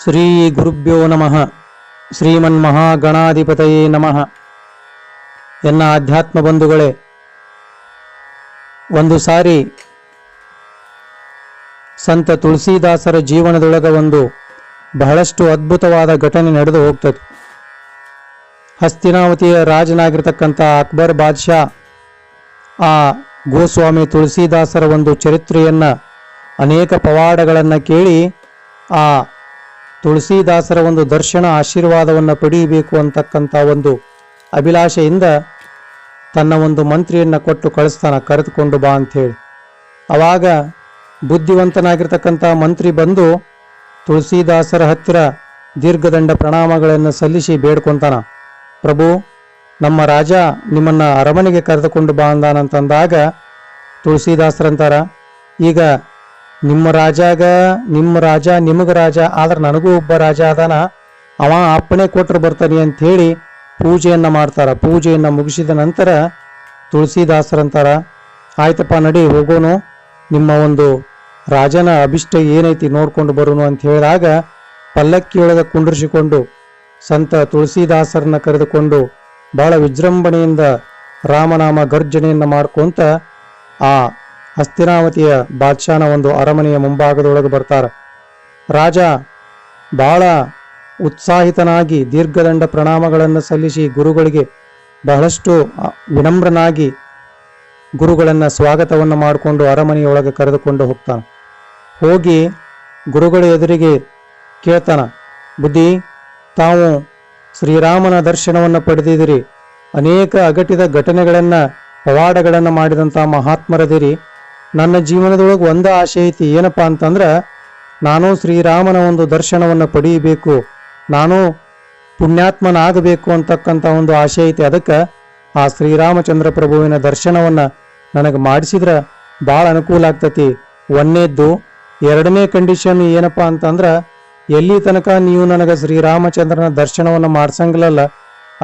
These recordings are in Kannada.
ಶ್ರೀ ಗುರುಭ್ಯೋ ನಮಃ. ಶ್ರೀಮನ್ಮಹಾಗಣಾಧಿಪತಯೇ ನಮಃ. ಎನ್ನ ಆಧ್ಯಾತ್ಮ ಬಂಧುಗಳೇ, ಒಂದು ಸಾರಿ ಸಂತ ತುಳಸಿದಾಸರ ಜೀವನದೊಳಗ ಒಂದು ಬಹಳಷ್ಟು ಅದ್ಭುತವಾದ ಘಟನೆ ನಡೆದು ಹೋಗ್ತದೆ. ಹಸ್ತಿನಾವತಿಯ ರಾಜನಾಗಿರ್ತಕ್ಕಂಥ ಅಕ್ಬರ್ ಬಾದ್ಶಾ ಆ ಗೋಸ್ವಾಮಿ ತುಳಸಿದಾಸರ ಒಂದು ಚರಿತ್ರೆಯನ್ನ, ಅನೇಕ ಪವಾಡಗಳನ್ನು ಕೇಳಿ ಆ ತುಳಸಿದಾಸರ ಒಂದು ದರ್ಶನ ಆಶೀರ್ವಾದವನ್ನು ಪಡೆಯಬೇಕು ಅಂತಕ್ಕಂಥ ಒಂದು ಅಭಿಲಾಷೆಯಿಂದ ತನ್ನ ಒಂದು ಮಂತ್ರಿಯನ್ನು ಕೊಟ್ಟು ಕಳಿಸ್ತಾನ, ಕರೆದುಕೊಂಡು ಬಾ ಅಂಥೇಳಿ. ಅವಾಗ ಬುದ್ಧಿವಂತನಾಗಿರ್ತಕ್ಕಂಥ ಮಂತ್ರಿ ಬಂದು ತುಳಸಿದಾಸರ ಹತ್ತಿರ ದೀರ್ಘದಂಡ ಪ್ರಣಾಮಗಳನ್ನು ಸಲ್ಲಿಸಿ ಬೇಡ್ಕೊಂತಾನ. ಪ್ರಭು, ನಮ್ಮ ರಾಜ ನಿಮ್ಮನ್ನ ಅರಮನೆಗೆ ಕರೆದುಕೊಂಡು ಬಾ ಅಂದಾನಂತಂದಾಗ ತುಳಸಿದಾಸರಂತಾರ, ಈಗ ನಿಮ್ಮ ರಾಜ ನಿಮಗ ರಾಜ, ಆದ್ರೆ ನನಗೂ ಒಬ್ಬ ರಾಜ ಅದಾನ, ಅವ ಅಪ್ಪಣೆ ಕೊಟ್ಟರು ಬರ್ತಾನೆ ಅಂಥೇಳಿ ಪೂಜೆಯನ್ನು ಮಾಡ್ತಾರ. ಪೂಜೆಯನ್ನು ಮುಗಿಸಿದ ನಂತರ ತುಳಸಿದಾಸರಂತಾರ, ಆಯ್ತಪ್ಪ ನಡಿ ಹೋಗೋನು, ನಿಮ್ಮ ಒಂದು ರಾಜನ ಅಭಿಷ್ಟ ಏನೈತಿ ನೋಡ್ಕೊಂಡು ಬರೋನು ಅಂತ ಹೇಳಿದಾಗ ಪಲ್ಲಕ್ಕಿಯೊಳಗೆ ಕುಂಡ್ರಿಸಿಕೊಂಡು ಸಂತ ತುಳಸಿದಾಸರನ್ನ ಕರೆದುಕೊಂಡು ಬಹಳ ವಿಜೃಂಭಣೆಯಿಂದ ರಾಮನಾಮ ಗರ್ಜನೆಯನ್ನು ಮಾಡ್ಕೊಂತ ಆ ಹಸ್ತಿನಾವತಿಯ ಬಾದ್ಶಾನ ಒಂದು ಅರಮನೆಯ ಮುಂಭಾಗದೊಳಗೆ ಬರ್ತಾರ. ರಾಜ ಬಹಳ ಉತ್ಸಾಹಿತನಾಗಿ ದೀರ್ಘದಂಡ ಪ್ರಣಾಮಗಳನ್ನು ಸಲ್ಲಿಸಿ ಗುರುಗಳಿಗೆ ಬಹಳಷ್ಟು ವಿನಮ್ರನಾಗಿ ಗುರುಗಳನ್ನು ಸ್ವಾಗತವನ್ನು ಮಾಡಿಕೊಂಡು ಅರಮನೆಯೊಳಗೆ ಕರೆದುಕೊಂಡು ಹೋಗ್ತಾನೆ. ಹೋಗಿ ಗುರುಗಳ ಎದುರಿಗೆ ಕೇಳ್ತಾನ, ಬುದ್ಧಿ, ತಾವು ಶ್ರೀರಾಮನ ದರ್ಶನವನ್ನು ಪಡೆದಿದ್ದೀರಿ, ಅನೇಕ ಅಘಟಿತ ಘಟನೆಗಳನ್ನು ಪವಾಡಗಳನ್ನು ಮಾಡಿದಂಥ ಮಹಾತ್ಮರದಿರಿ. ನನ್ನ ಜೀವನದೊಳಗೆ ಒಂದು ಆಶೆ ಐತಿ, ಏನಪ್ಪಾ ಅಂತಂದ್ರೆ ನಾನು ಶ್ರೀರಾಮನ ಒಂದು ದರ್ಶನವನ್ನು ಪಡೆಯಬೇಕು, ನಾನು ಪುಣ್ಯಾತ್ಮನಾಗಬೇಕು ಅಂತಕ್ಕಂಥ ಒಂದು ಆಶೆ ಐತಿ. ಅದಕ್ಕೆ ಆ ಶ್ರೀರಾಮಚಂದ್ರ ಪ್ರಭುವಿನ ದರ್ಶನವನ್ನು ನನಗೆ ಮಾಡಿಸಿದ್ರೆ ಭಾಳ ಅನುಕೂಲ ಆಗ್ತತಿ. ಒಂದನೇದ್ದು. ಎರಡನೇ ಕಂಡೀಷನ್ ಏನಪ್ಪಾ ಅಂತಂದ್ರೆ, ಎಲ್ಲಿ ತನಕ ನೀವು ನನಗೆ ಶ್ರೀರಾಮಚಂದ್ರನ ದರ್ಶನವನ್ನು ಮಾಡಿಸಂಗಿಲ್ಲಲ್ಲ,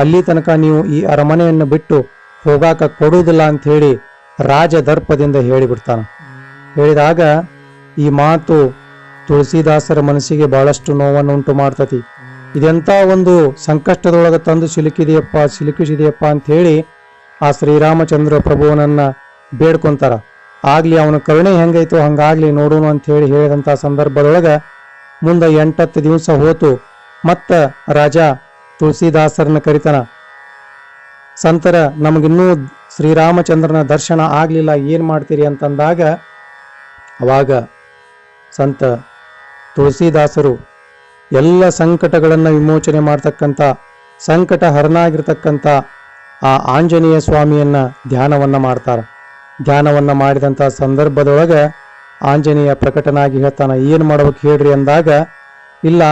ಅಲ್ಲಿ ತನಕ ನೀವು ಈ ಅರಮನೆಯನ್ನು ಬಿಟ್ಟು ಹೋಗಾಕ ಕೊಡುವುದಿಲ್ಲ ಅಂಥೇಳಿ ರಾಜ ದರ್ಪದಿಂದ ಹೇಳಿಬಿಡ್ತಾನ. ಹೇಳಿದಾಗ ಈ ಮಾತು ತುಳಸಿದಾಸರ ಮನಸ್ಸಿಗೆ ಬಹಳಷ್ಟು ನೋವನ್ನು ಉಂಟು ಮಾಡ್ತತಿ. ಇದೆಂಥ ಒಂದು ಸಂಕಷ್ಟದೊಳಗೆ ತಂದು ಸಿಲುಕಿಸಿದೆಯಪ್ಪ ಅಂಥೇಳಿ ಆ ಶ್ರೀರಾಮಚಂದ್ರ ಪ್ರಭುವನನ್ನ ಬೇಡ್ಕೊಂತಾರ. ಆಗ್ಲಿ ಅವನ ಕರುಣೆ ಹೆಂಗೈತೋ ಹಂಗಾಗ್ಲಿ ನೋಡೋಣ ಅಂತ ಹೇಳಿ ಹೇಳಿದಂಥ ಸಂದರ್ಭದೊಳಗೆ ಮುಂದೆ 8-10 ದಿವಸ ಹೋತು. ಮತ್ತ ರಾಜ ತುಳಸಿದಾಸರನ್ನ ಕರಿತಾನ. ಸಂತರ, ನಮಗಿನ್ನೂ ಶ್ರೀರಾಮಚಂದ್ರನ ದರ್ಶನ ಆಗ್ಲಿಲ್ಲ, ಏನ್ ಮಾಡ್ತೀರಿ ಅಂತಂದಾಗ ಅವಾಗ ಸಂತ ತುಳಸಿದಾಸರು ಎಲ್ಲ ಸಂಕಟಗಳನ್ನು ವಿಮೋಚನೆ ಮಾಡ್ತಕ್ಕಂಥ ಸಂಕಟ ಹರನಾಗಿರ್ತಕ್ಕಂಥ ಆ ಆಂಜನೇಯ ಸ್ವಾಮಿಯನ್ನ ಧ್ಯಾನವನ್ನ ಮಾಡ್ತಾರ. ಧ್ಯಾನವನ್ನ ಮಾಡಿದಂಥ ಸಂದರ್ಭದೊಳಗೆ ಆಂಜನೇಯ ಪ್ರಕಟನಾಗಿ ಹೇಳ್ತಾನ, ಏನು ಮಾಡ್ಬೇಕು ಹೇಳ್ರಿ ಅಂದಾಗ, ಇಲ್ಲ,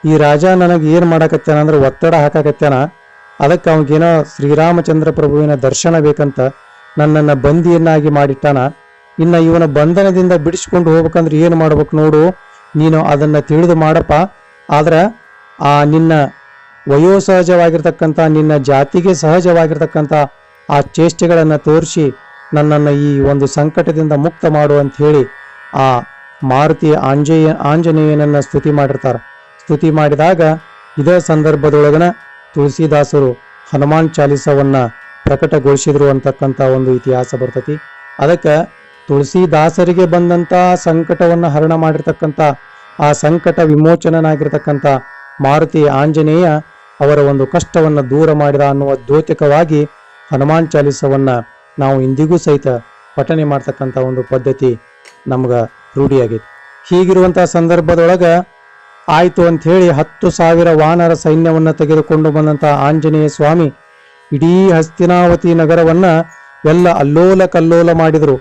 ಈ ರಾಜ ನನಗೆ ಏನು ಮಾಡಕತ್ತಾನ ಅಂದ್ರೆ ಒತ್ತಡ ಹಾಕಕತ್ತಾನ, ಅದಕ್ಕೆ ಅವನಿಗೇನೋ ಶ್ರೀರಾಮಚಂದ್ರ ಪ್ರಭುವಿನ ದರ್ಶನ ಬೇಕಂತ ನನ್ನನ್ನು ಬಂದಿಯನ್ನಾಗಿ ಮಾಡಿಟ್ಟಾನ. ಇನ್ನು ಇವನ ಬಂಧನದಿಂದ ಬಿಡಿಸ್ಕೊಂಡು ಹೋಗ್ಬೇಕಂದ್ರೆ ಏನು ಮಾಡ್ಬೇಕು ನೋಡು, ನೀನು ಅದನ್ನು ತಿಳಿದು ಮಾಡಪ್ಪ. ಆದ್ರೆ ಆ ನಿನ್ನ ವಯೋಸಹಜವಾಗಿರ್ತಕ್ಕಂಥ, ನಿನ್ನ ಜಾತಿಗೆ ಸಹಜವಾಗಿರ್ತಕ್ಕಂಥ ಆ ಚೇಷ್ಟೆಗಳನ್ನು ತೋರಿಸಿ ನನ್ನನ್ನು ಈ ಒಂದು ಸಂಕಟದಿಂದ ಮುಕ್ತ ಮಾಡು ಅಂತ ಹೇಳಿ ಆ ಮಾರುತಿ ಆಂಜನೇಯನನ್ನ ಸ್ತುತಿ ಮಾಡಿರ್ತಾರೆ. ಸ್ತುತಿ ಮಾಡಿದಾಗ ಇದೇ ಸಂದರ್ಭದೊಳಗನ ತುಳಸಿದಾಸರು ಹನುಮಾನ್ ಚಾಲಿಸವನ್ನ ಪ್ರಕಟಗೊಳಿಸಿದ್ರು ಅಂತಕ್ಕಂಥ ಒಂದು ಇತಿಹಾಸ ಬರ್ತತಿ. ಅದಕ್ಕೆ ತುಳಸಿದಾಸರಿಗೆ ಬಂದಂಥ ಸಂಕಟವನ್ನು ಹರಣ ಮಾಡಿರ್ತಕ್ಕಂಥ ಆ ಸಂಕಟ ವಿಮೋಚನನಾಗಿರ್ತಕ್ಕಂಥ ಮಾರುತಿ ಆಂಜನೇಯ ಅವರ ಒಂದು ಕಷ್ಟವನ್ನು ದೂರ ಮಾಡಿದ ಅನ್ನುವ ದ್ಯೋತಕವಾಗಿ ಹನುಮಾನ್ ಚಾಲಿಸವನ್ನ ನಾವು ಇಂದಿಗೂ ಸಹಿತ ಪಠನೆ ಮಾಡ್ತಕ್ಕಂಥ ಒಂದು ಪದ್ಧತಿ ನಮ್ಗೆ ರೂಢಿಯಾಗಿದೆ. ಹೀಗಿರುವಂತಹ ಸಂದರ್ಭದೊಳಗೆ ಆಯ್ತು ಅಂತ ಹೇಳಿ 10,000 ವಾನರ ಸೈನ್ಯವನ್ನು ತೆಗೆದುಕೊಂಡು ಬಂದಂಥ ಆಂಜನೇಯ ಸ್ವಾಮಿ ಇಡೀ ಹಸ್ತಿನಾವತಿ ನಗರವನ್ನ ಎಲ್ಲ ಅಲ್ಲೋಲ ಕಲ್ಲೋಲ ಮಾಡಿದ್ರು.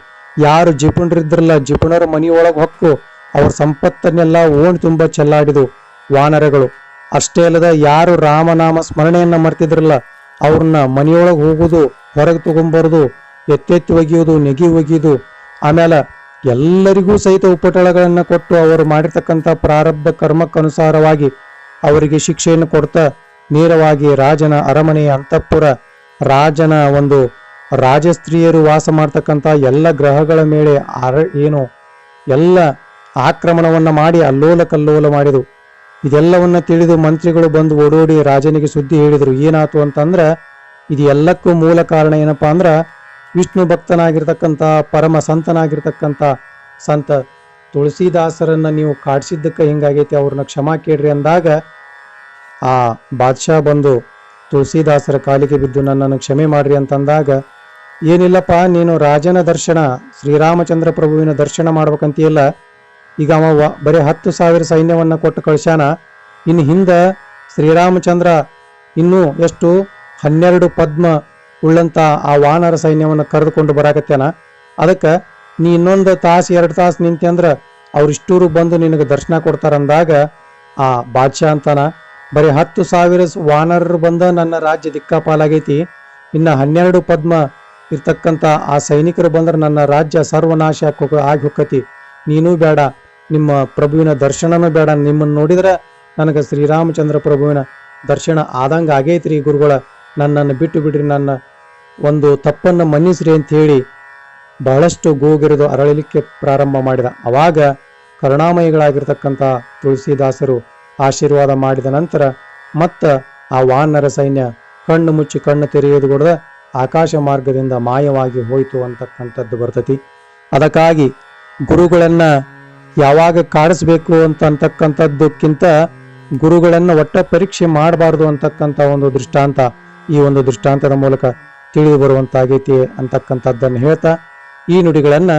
ಯಾರು ಜಿಪುಣರಿದ್ರಲ್ಲ, ಜಿಪುಣರ ಮನೆಯೊಳಗೆ ಹೊಕ್ಕು ಅವ್ರ ಸಂಪತ್ತನ್ನೆಲ್ಲ ಓಣಿ ತುಂಬ ಚೆಲ್ಲಾಡಿದು ವಾನರಗಳು. ಅಷ್ಟೇ ಅಲ್ಲದ ಯಾರು ರಾಮನಾಮ ಸ್ಮರಣೆಯನ್ನ ಮರ್ತಿದ್ರಲ್ಲ, ಅವ್ರನ್ನ ಮನೆಯೊಳಗೆ ಹೋಗುದು, ಹೊರಗೆ ತಗೊಂಬರೋದು, ಎತ್ತೆತ್ತಿ ಒಗೆಯುವುದು, ನೆಗಿ ಒಗೆಯುವುದು, ಆಮೇಲೆ ಎಲ್ಲರಿಗೂ ಸಹಿತ ಉಪಟಳಗಳನ್ನು ಕೊಟ್ಟು ಅವರು ಮಾಡಿರ್ತಕ್ಕಂಥ ಪ್ರಾರಬ್ಧ ಕರ್ಮಕ್ಕನುಸಾರವಾಗಿ ಅವರಿಗೆ ಶಿಕ್ಷೆಯನ್ನು ಕೊಡ್ತಾ ನೇರವಾಗಿ ರಾಜನ ಅರಮನೆಯ ಅಂತಃಪುರ, ರಾಜನ ಒಂದು ರಾಜಸ್ತ್ರೀಯರು ವಾಸ ಮಾಡ್ತಕ್ಕಂಥ ಎಲ್ಲ ಗ್ರಹಗಳ ಮೇಲೆ ಎಲ್ಲ ಆಕ್ರಮಣವನ್ನು ಮಾಡಿ ಅಲ್ಲೋಲ ಕಲ್ಲೋಲ ಮಾಡಿದು. ಇದೆಲ್ಲವನ್ನ ತಿಳಿದು ಮಂತ್ರಿಗಳು ಬಂದು ಓಡೋಡಿ ರಾಜನಿಗೆ ಸುದ್ದಿ ಹೇಳಿದರು. ಏನಾತು ಅಂತಂದ್ರೆ ಇದು ಎಲ್ಲಕ್ಕೂ ಮೂಲ ಕಾರಣ ಏನಪ್ಪಾ ಅಂದ್ರ ವಿಷ್ಣು ಭಕ್ತನಾಗಿರ್ತಕ್ಕಂಥ ಪರಮ ಸಂತನಾಗಿರ್ತಕ್ಕಂಥ ಸಂತ ತುಳಸಿದಾಸರನ್ನ ನೀವು ಕಾಡ್ಸಿದ್ದಕ್ಕೆ ಹಿಂಗಾಗೈತಿ, ಅವ್ರನ್ನ ಕ್ಷಮಾ ಕೇಳ್ರಿ ಅಂದಾಗ ಆ ಬಾದ್ಶಾ ಬಂದು ತುಳಸಿದಾಸರ ಕಾಲಿಗೆ ಬಿದ್ದು ನನ್ನನ್ನು ಕ್ಷಮೆ ಮಾಡ್ರಿ ಅಂತಂದಾಗ, ಏನಿಲ್ಲಪ್ಪ ನೀನು ರಾಜನ ದರ್ಶನ ಶ್ರೀರಾಮಚಂದ್ರ ಪ್ರಭುವಿನ ದರ್ಶನ ಮಾಡ್ಬೇಕಂತೀಯಲ್ಲ, ಈಗ ಅವ ಬರೀ 10,000 ಸೈನ್ಯವನ್ನ ಕೊಟ್ಟು ಕಳ್ಸ್ಯಾನ, ಇನ್ನು ಹಿಂದೆ ಶ್ರೀರಾಮಚಂದ್ರ ಇನ್ನೂ ಎಷ್ಟು 12 ಪದ್ಮ ಉಳ್ಳಂತ ಆ ವಾನರ ಸೈನ್ಯವನ್ನು ಕರೆದುಕೊಂಡು ಬರಾಕತ್ಯಾನ. ಅದಕ್ಕೆ ನೀ ಇನ್ನೊಂದು ತಾಸು 2 ತಾಸು ನಿಂತೆ ಅಂದ್ರ ಅವ್ರಿಷ್ಟೂರು ಬಂದು ನಿನಗೆ ದರ್ಶನ ಕೊಡ್ತಾರಂದಾಗ ಆ ಬಾದ್ಶಾ ಅಂತಾನ, ಬರೀ 10,000 ವಾನರರು ಬಂದ ನನ್ನ ರಾಜ್ಯ ದಿಕ್ಕಾಪಾಲಾಗೈತಿ, ಇನ್ನ 12 ಪದ್ಮ ಇರ್ತಕ್ಕಂಥ ಆ ಸೈನಿಕರು ಬಂದ್ರೆ ನನ್ನ ರಾಜ್ಯ ಸರ್ವನಾಶ ಆಗಿ ಹೊಕ್ಕತಿ, ನೀನೂ ಬೇಡ, ನಿಮ್ಮ ಪ್ರಭುವಿನ ದರ್ಶನನೂ ಬೇಡ, ನಿಮ್ಮನ್ನು ನೋಡಿದ್ರೆ ನನಗೆ ಶ್ರೀರಾಮಚಂದ್ರ ಪ್ರಭುವಿನ ದರ್ಶನ ಆದಂಗ ಆಗೈತ್ರಿ ಗುರುಗಳ, ನನ್ನನ್ನು ಬಿಟ್ಟು ಬಿಡ್ರಿ, ನನ್ನ ಒಂದು ತಪ್ಪನ್ನು ಮನ್ನಿಸ್ರಿ ಅಂತ ಹೇಳಿ ಬಹಳಷ್ಟು ಗೋಗಿರಿದು ಅರಳಲಿಕ್ಕೆ ಪ್ರಾರಂಭ ಮಾಡಿದ. ಅವಾಗ ಕರುಣಾಮಯಿಗಳಾಗಿರ್ತಕ್ಕಂಥ ತುಳಸಿದಾಸರು ಆಶೀರ್ವಾದ ಮಾಡಿದ ನಂತರ ಮತ್ತ ಆ ವಾನರ ಸೈನ್ಯ ಕಣ್ಣು ಮುಚ್ಚಿ ಕಣ್ಣು ತೆರೆಯೋದು ಕೂಡ ಆಕಾಶ ಮಾರ್ಗದಿಂದ ಮಾಯವಾಗಿ ಹೋಯಿತು ಅಂತಕ್ಕಂಥದ್ದು ಬರ್ತತಿ. ಅದಕ್ಕಾಗಿ ಗುರುಗಳನ್ನ ಯಾವಾಗ ಕಾಡಿಸ್ಬೇಕು ಅಂತಕ್ಕಂಥದ್ದಕ್ಕಿಂತ ಗುರುಗಳನ್ನ ಒಟ್ಟ ಪರೀಕ್ಷೆ ಮಾಡಬಾರ್ದು ಅಂತಕ್ಕಂಥ ಒಂದು ದೃಷ್ಟಾಂತ ಈ ಒಂದು ದೃಷ್ಟಾಂತದ ಮೂಲಕ ತಿಳಿದು ಬರುವಂತಾಗೈತಿ ಅಂತಕ್ಕಂಥದ್ದನ್ನು ಹೇಳ್ತಾ ಈ ನುಡಿಗಳನ್ನ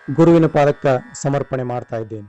ಗುರುವಿನ ಪಾದಕ್ಕೆ ಸಮರ್ಪಣೆ ಮಾಡ್ತಾ ಇದ್ದೇನೆ.